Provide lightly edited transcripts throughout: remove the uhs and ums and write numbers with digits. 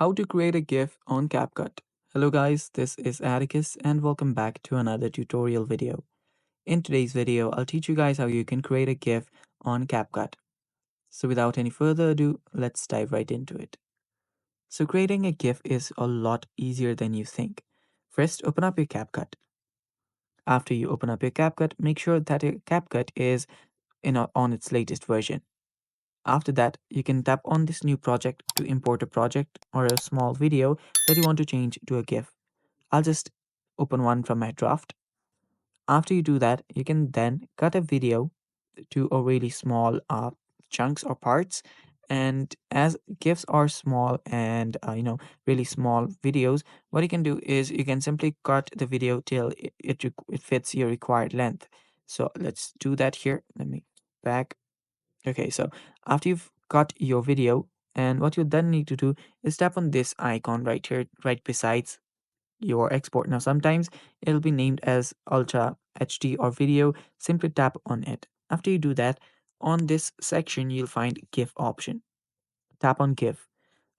How to create a GIF on CapCut. Hello guys, this is Atticus and welcome back to another tutorial video. In today's video, I'll teach you guys how you can create a GIF on CapCut. So without any further ado, let's dive right into it. So creating a GIF is a lot easier than you think. First, open up your CapCut. After you open up your CapCut, make sure that your CapCut is on its latest version. After that, you can tap on this new project to import a project or a small video that you want to change to a GIF. I'll just open one from my draft. After you do that, you can then cut a video to a really small chunks or parts. And as GIFs are small and really small videos, what you can do is you can simply cut the video till it fits your required length. So let's do that here. Let me back. Okay, so after you've cut your video, and what you then need to do is tap on this icon right here, right besides your export. Now, sometimes it'll be named as Ultra HD or video. Simply tap on it. After you do that, on this section, you'll find GIF option. Tap on GIF.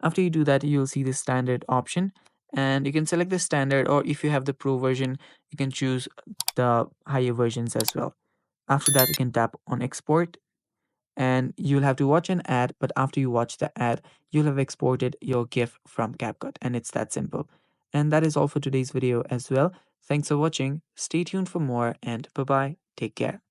After you do that, you'll see the standard option, and you can select the standard, or if you have the pro version, you can choose the higher versions as well. After that, you can tap on export and you'll have to watch an ad, but after you watch the ad you'll have exported your GIF from CapCut, and it's that simple. And that is all for today's video as well. Thanks for watching, stay tuned for more, and bye bye, take care.